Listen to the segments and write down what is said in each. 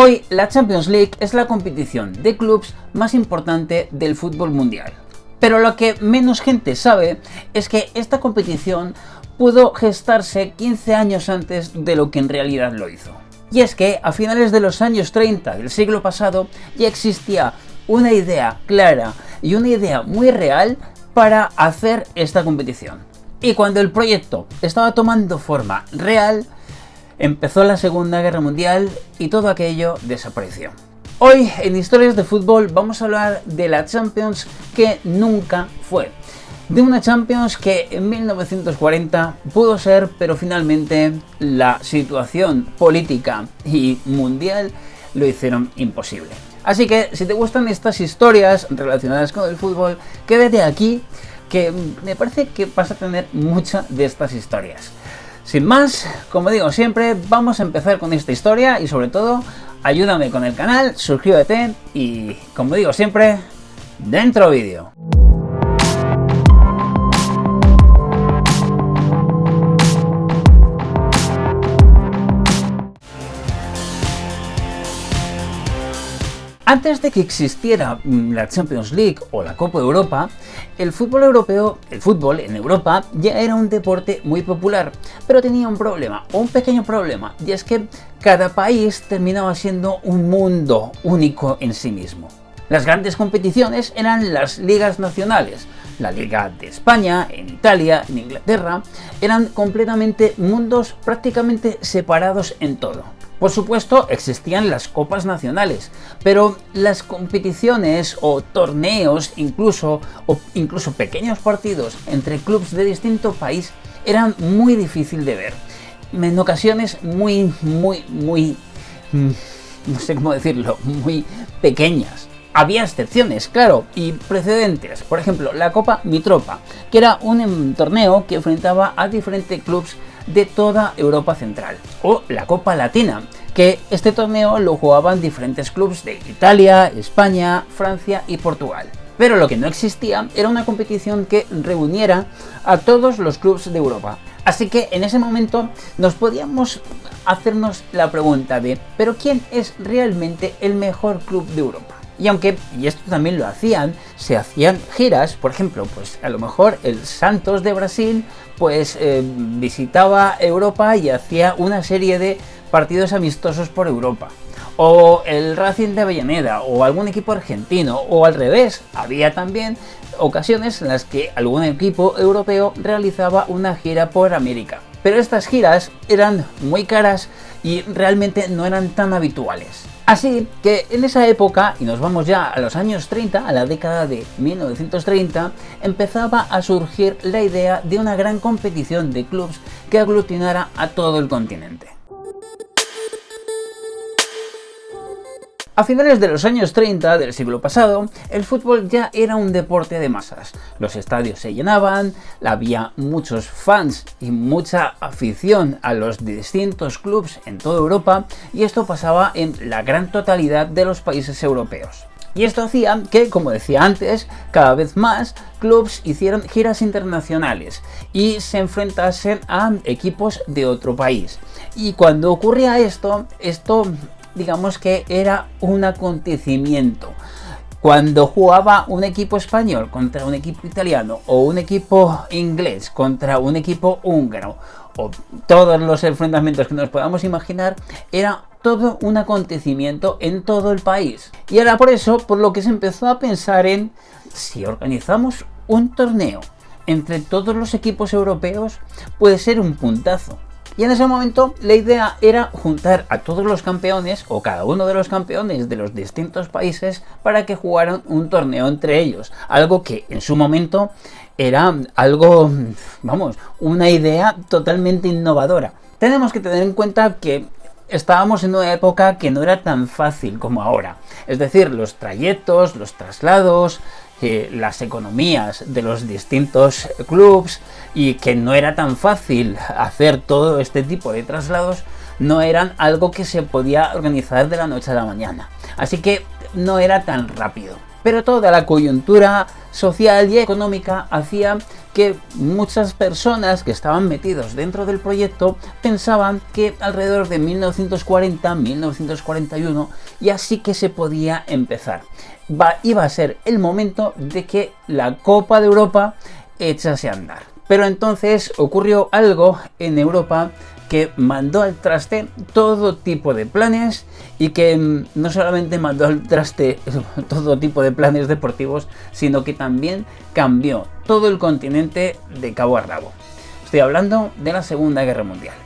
Hoy la Champions League es la competición de clubes más importante del fútbol mundial. Pero lo que menos gente sabe es que esta competición pudo gestarse 15 años antes de lo que en realidad lo hizo. Y es que a finales de los años 30 del siglo pasado ya existía una idea clara y una idea muy real para hacer esta competición. Y cuando el proyecto estaba tomando forma real, empezó la Segunda Guerra Mundial y todo aquello desapareció. Hoy en Historias de Fútbol vamos a hablar de la Champions que nunca fue. De una Champions que en 1940 pudo ser, pero finalmente la situación política y mundial lo hicieron imposible. Así que si te gustan estas historias relacionadas con el fútbol, quédate aquí, que me parece que vas a tener muchas de estas historias. Sin más, como digo siempre, vamos a empezar con esta historia y sobre todo, ayúdame con el canal, suscríbete y, como digo siempre, dentro vídeo. Antes de que existiera la Champions League o la Copa de Europa, el fútbol en Europa ya era un deporte muy popular, pero tenía un problema, o un pequeño problema, y es que cada país terminaba siendo un mundo único en sí mismo. Las grandes competiciones eran las ligas nacionales. La Liga de España, en Italia, en Inglaterra, eran completamente mundos prácticamente separados en todo. Por supuesto, existían las copas nacionales, pero las competiciones o torneos, incluso pequeños partidos entre clubes de distinto país, eran muy difícil de ver. En ocasiones muy, no sé cómo decirlo, muy pequeñas. Había excepciones, claro, y precedentes. Por ejemplo, la Copa Mitropa, que era un torneo que enfrentaba a diferentes clubes de toda Europa Central. O la Copa Latina, que este torneo lo jugaban diferentes clubes de Italia, España, Francia y Portugal. Pero lo que no existía era una competición que reuniera a todos los clubes de Europa. Así que en ese momento nos podíamos hacernos la pregunta de ¿pero quién es realmente el mejor club de Europa? Y aunque, y esto también lo hacían, se hacían giras, por ejemplo, pues a lo mejor el Santos de Brasil pues visitaba Europa y hacía una serie de partidos amistosos por Europa. O el Racing de Avellaneda, o algún equipo argentino, o al revés, había también ocasiones en las que algún equipo europeo realizaba una gira por América. Pero estas giras eran muy caras y realmente no eran tan habituales. Así que en esa época, y nos vamos ya a los años 30, a la década de 1930, empezaba a surgir la idea de una gran competición de clubes que aglutinara a todo el continente. A finales de los años 30 del siglo pasado, el fútbol ya era un deporte de masas. Los estadios se llenaban, había muchos fans y mucha afición a los distintos clubes en toda Europa, y esto pasaba en la gran totalidad de los países europeos. Y esto hacía que, como decía antes, cada vez más clubes hicieran giras internacionales y se enfrentasen a equipos de otro país. Y cuando ocurría esto digamos que era un acontecimiento. Cuando jugaba un equipo español contra un equipo italiano, o un equipo inglés contra un equipo húngaro, o todos los enfrentamientos que nos podamos imaginar, era todo un acontecimiento en todo el país. Y era por eso por lo que se empezó a pensar en si organizamos un torneo entre todos los equipos europeos, puede ser un puntazo. Y en ese momento la idea era juntar a todos los campeones, o cada uno de los campeones de los distintos países, para que jugaran un torneo entre ellos. Algo que en su momento era algo, una idea totalmente innovadora. Tenemos que tener en cuenta que estábamos en una época que no era tan fácil como ahora. Es decir, los trayectos, los traslados, las economías de los distintos clubes, y que no era tan fácil hacer todo este tipo de traslados, no eran algo que se podía organizar de la noche a la mañana. Así que no era tan rápido. Pero toda la coyuntura social y económica hacía que muchas personas que estaban metidos dentro del proyecto pensaban que alrededor de 1940-1941 ya sí que se podía empezar. Iba a ser el momento de que la Copa de Europa echase a andar. Pero entonces ocurrió algo en Europa que mandó al traste todo tipo de planes y que no solamente mandó al traste todo tipo de planes deportivos, sino que también cambió todo el continente de cabo a rabo. Estoy hablando de la Segunda Guerra Mundial.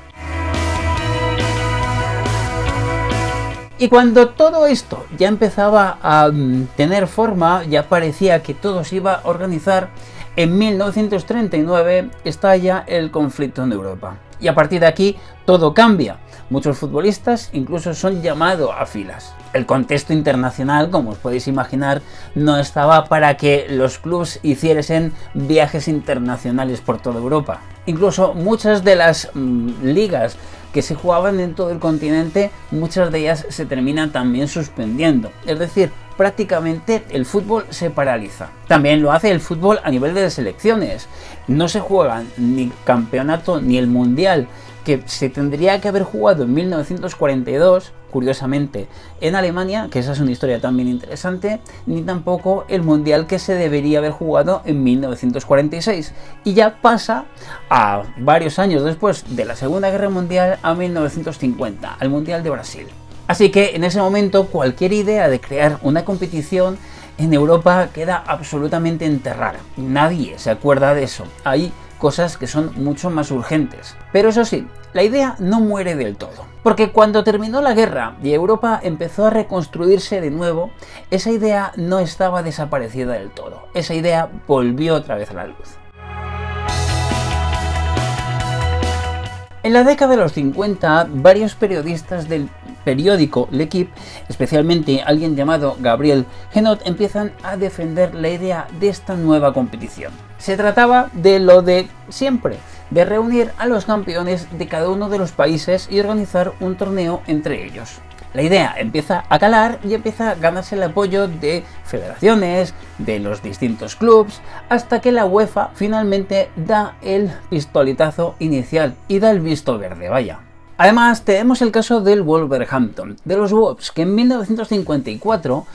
Y cuando todo esto ya empezaba a tener forma, ya parecía que todo se iba a organizar, en 1939 estalla el conflicto en Europa. Y a partir de aquí todo cambia. Muchos futbolistas incluso son llamados a filas. El contexto internacional, como os podéis imaginar, no estaba para que los clubes hiciesen viajes internacionales por toda Europa. Incluso muchas de las ligas que se jugaban en todo el continente, muchas de ellas se terminan también suspendiendo. Es decir, prácticamente el fútbol se paraliza. También lo hace el fútbol a nivel de selecciones. No se juegan ni campeonato ni el mundial que se tendría que haber jugado en 1942, curiosamente, en Alemania, que esa es una historia también interesante, ni tampoco el mundial que se debería haber jugado en 1946. Y ya pasa a varios años después de la Segunda Guerra Mundial, a 1950, al Mundial de Brasil. Así que en ese momento cualquier idea de crear una competición en Europa queda absolutamente enterrada. Nadie se acuerda de eso. Hay cosas que son mucho más urgentes. Pero eso sí, la idea no muere del todo. Porque cuando terminó la guerra y Europa empezó a reconstruirse de nuevo, esa idea no estaba desaparecida del todo. Esa idea volvió otra vez a la luz. En la década de los 50, varios periodistas del periódico L'Équipe, especialmente alguien llamado Gabriel Genot, empiezan a defender la idea de esta nueva competición. Se trataba de lo de siempre, de reunir a los campeones de cada uno de los países y organizar un torneo entre ellos. La idea empieza a calar y empieza a ganarse el apoyo de federaciones, de los distintos clubes, hasta que la UEFA finalmente da el pistoletazo inicial y da el visto verde, vaya. Además, tenemos el caso del Wolverhampton, de los Wolves, que en 1954,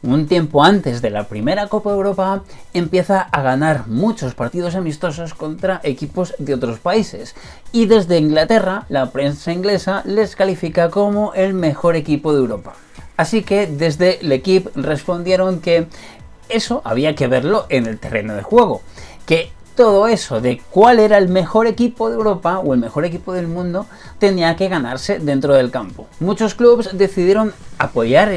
un tiempo antes de la primera Copa de Europa, empieza a ganar muchos partidos amistosos contra equipos de otros países. Y desde Inglaterra, la prensa inglesa les califica como el mejor equipo de Europa. Así que desde L'Équipe respondieron que eso había que verlo en el terreno de juego, que todo eso de cuál era el mejor equipo de Europa o el mejor equipo del mundo tenía que ganarse dentro del campo. Muchos clubes decidieron apoyar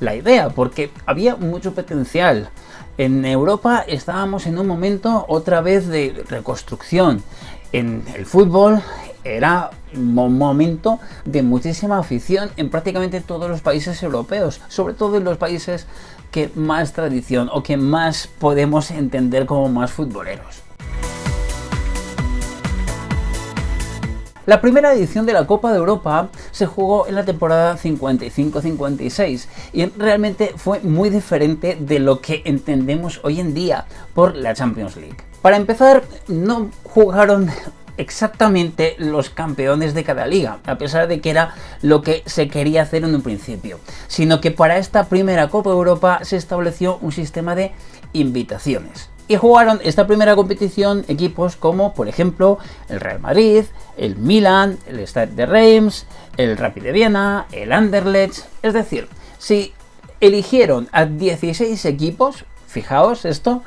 la idea porque había mucho potencial. En Europa estábamos en un momento otra vez de reconstrucción. En el fútbol era un momento de muchísima afición en prácticamente todos los países europeos, sobre todo en los países que más tradición o que más podemos entender como más futboleros. La primera edición de la Copa de Europa se jugó en la temporada 55-56 y realmente fue muy diferente de lo que entendemos hoy en día por la Champions League. Para empezar, no jugaron exactamente los campeones de cada liga, a pesar de que era lo que se quería hacer en un principio, sino que para esta primera Copa de Europa se estableció un sistema de invitaciones. Y jugaron esta primera competición equipos como, por ejemplo, el Real Madrid, el Milan, el Stade de Reims, el Rapid de Viena, el Anderlecht. Es decir, si eligieron a 16 equipos, fijaos esto,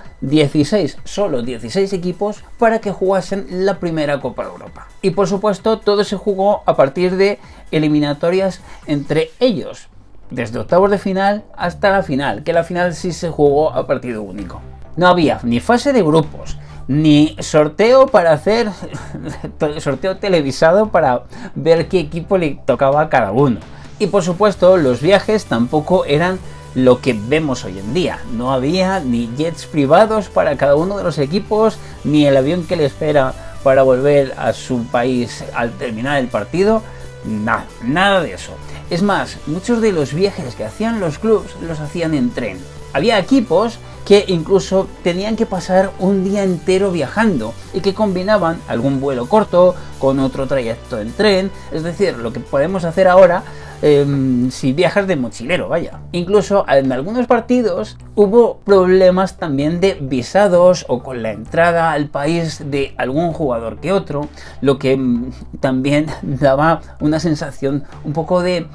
solo 16 equipos para que jugasen la primera Copa de Europa. Y por supuesto todo se jugó a partir de eliminatorias entre ellos, desde octavos de final hasta la final, que la final sí se jugó a partido único. No había ni fase de grupos, ni sorteo para hacer sorteo televisado para ver qué equipo le tocaba a cada uno. Y por supuesto los viajes tampoco eran lo que vemos hoy en día. No había ni jets privados para cada uno de los equipos, ni el avión que le espera para volver a su país al terminar el partido. Nada de eso. Es más, muchos de los viajes que hacían los clubes los hacían en tren. Había equipos que incluso tenían que pasar un día entero viajando y que combinaban algún vuelo corto con otro trayecto en tren, es decir, lo que podemos hacer ahora si viajas de mochilero, vaya. Incluso en algunos partidos hubo problemas también de visados o con la entrada al país de algún jugador que otro, lo que también daba una sensación un poco de...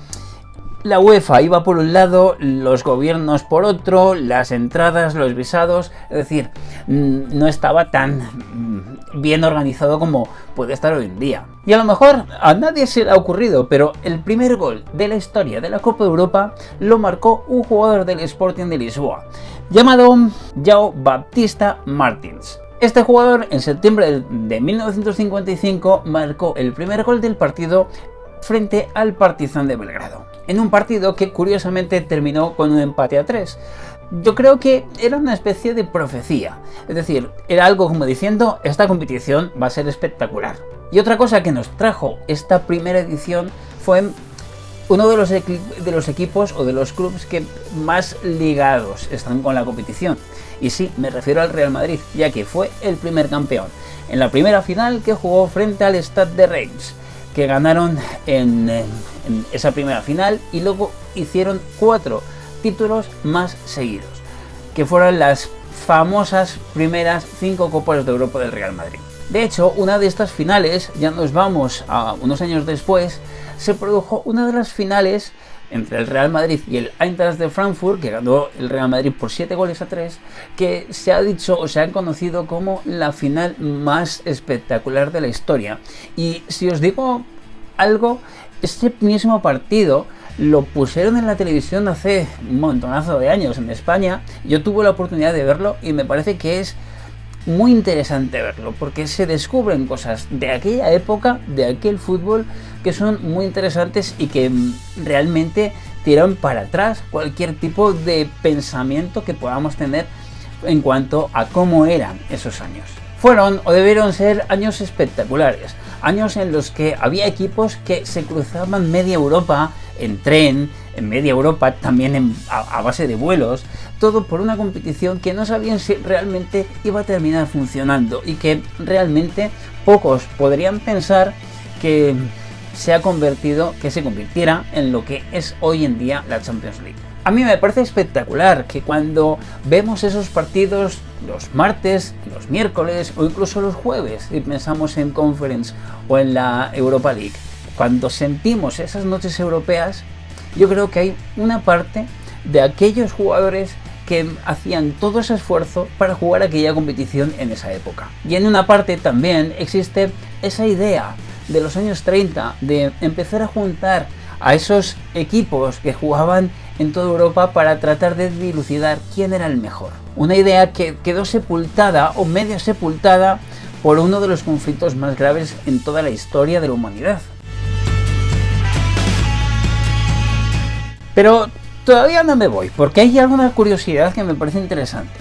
La UEFA iba por un lado, los gobiernos por otro, las entradas, los visados, es decir, no estaba tan bien organizado como puede estar hoy en día. Y a lo mejor a nadie se le ha ocurrido, pero el primer gol de la historia de la Copa de Europa lo marcó un jugador del Sporting de Lisboa, llamado João Baptista Martins. Este jugador en septiembre de 1955 marcó el primer gol del partido frente al Partizan de Belgrado, en un partido que curiosamente terminó con un empate a 3. Yo creo que era una especie de profecía, es decir, era algo como diciendo, esta competición va a ser espectacular. Y otra cosa que nos trajo esta primera edición fue uno de los equipos o de los clubes que más ligados están con la competición. Y sí, me refiero al Real Madrid, ya que fue el primer campeón en la primera final que jugó frente al Stade de Reims, que ganaron en esa primera final y luego hicieron 4 títulos más seguidos, que fueron las famosas primeras 5 Copas de Europa del Real Madrid. De hecho, una de estas finales, ya nos vamos a unos años después, se produjo una de las finales entre el Real Madrid y el Eintracht de Frankfurt, que ganó el Real Madrid por 7-3, que se ha dicho o se ha conocido como la final más espectacular de la historia. Y si os digo algo, este mismo partido lo pusieron en la televisión hace un montonazo de años en España. Yo tuve la oportunidad de verlo y me parece que es muy interesante verlo, porque se descubren cosas de aquella época, de aquel fútbol, que son muy interesantes y que realmente tiran para atrás cualquier tipo de pensamiento que podamos tener en cuanto a cómo eran esos años. Fueron o debieron ser años espectaculares, años en los que había equipos que se cruzaban media Europa en tren, en media Europa también a base de vuelos, todo por una competición que no sabían si realmente iba a terminar funcionando y que realmente pocos podrían pensar que se convirtiera en lo que es hoy en día la Champions League. A mí me parece espectacular que cuando vemos esos partidos los martes, los miércoles o incluso los jueves, y pensamos en Conference o en la Europa League, cuando sentimos esas noches europeas, yo creo que hay una parte de aquellos jugadores que hacían todo ese esfuerzo para jugar aquella competición en esa época. Y en una parte también existe esa idea de los años 30 de empezar a juntar a esos equipos que jugaban en toda Europa para tratar de dilucidar quién era el mejor. Una idea que quedó sepultada o medio sepultada por uno de los conflictos más graves en toda la historia de la humanidad. Pero todavía no me voy, porque hay alguna curiosidad que me parece interesante.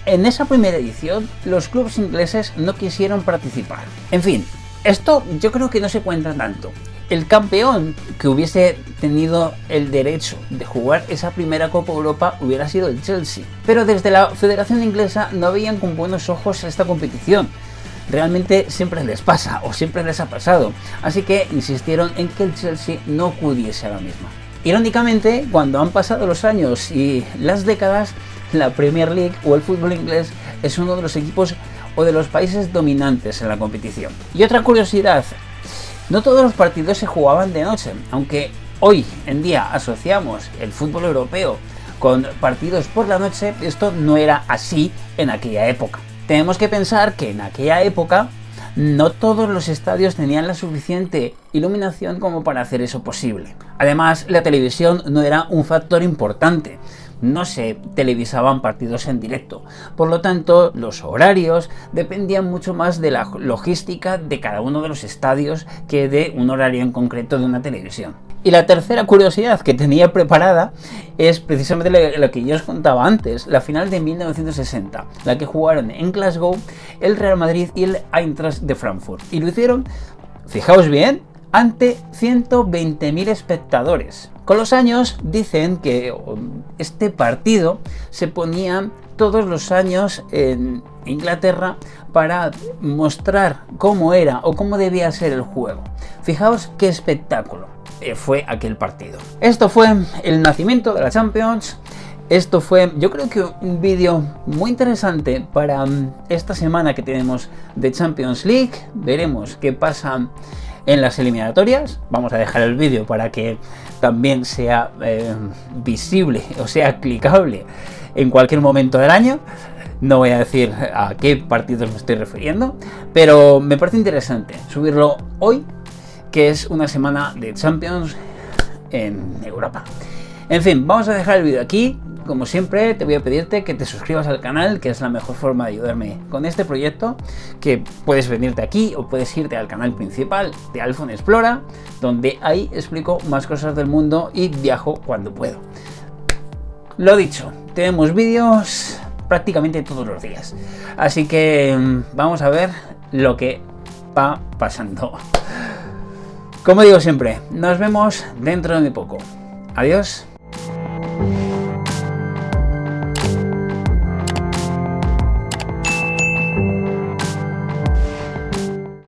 En esa primera edición, los clubes ingleses no quisieron participar. En fin, esto yo creo que no se cuenta tanto. El campeón que hubiese tenido el derecho de jugar esa primera Copa Europa hubiera sido el Chelsea. Pero desde la Federación Inglesa no veían con buenos ojos esta competición. Realmente siempre les pasa, o siempre les ha pasado. Así que insistieron en que el Chelsea no acudiese a la misma. Irónicamente, cuando han pasado los años y las décadas, la Premier League o el fútbol inglés es uno de los equipos o de los países dominantes en la competición. Y otra curiosidad, no todos los partidos se jugaban de noche, aunque hoy en día asociamos el fútbol europeo con partidos por la noche, esto no era así en aquella época. Tenemos que pensar que en aquella época no todos los estadios tenían la suficiente iluminación como para hacer eso posible. Además, la televisión no era un factor importante. No se televisaban partidos en directo. Por lo tanto, los horarios dependían mucho más de la logística de cada uno de los estadios que de un horario en concreto de una televisión. Y la tercera curiosidad que tenía preparada es precisamente lo que yo os contaba antes, la final de 1960, la que jugaron en Glasgow el Real Madrid y el Eintracht de Frankfurt. Y lo hicieron, fijaos bien, ante 120.000 espectadores. Con los años dicen que este partido se ponía todos los años en Inglaterra para mostrar cómo era o cómo debía ser el juego. Fijaos qué espectáculo fue aquel partido. Esto fue el nacimiento de la Champions. Esto fue, yo creo que un vídeo muy interesante para esta semana que tenemos de Champions League. Veremos qué pasa en las eliminatorias. Vamos a dejar el vídeo para que también sea visible o sea clicable en cualquier momento del año. No voy a decir a qué partidos me estoy refiriendo, pero me parece interesante subirlo hoy, que es una semana de Champions en Europa. En fin, vamos a dejar el vídeo aquí. Como siempre, te voy a pedirte que te suscribas al canal, que es la mejor forma de ayudarme con este proyecto, que puedes venirte aquí o puedes irte al canal principal de iPhone Explora, donde ahí explico más cosas del mundo y viajo cuando puedo. Lo dicho, tenemos vídeos prácticamente todos los días, así que vamos a ver lo que va pasando. Como digo siempre, nos vemos dentro de muy poco. Adiós.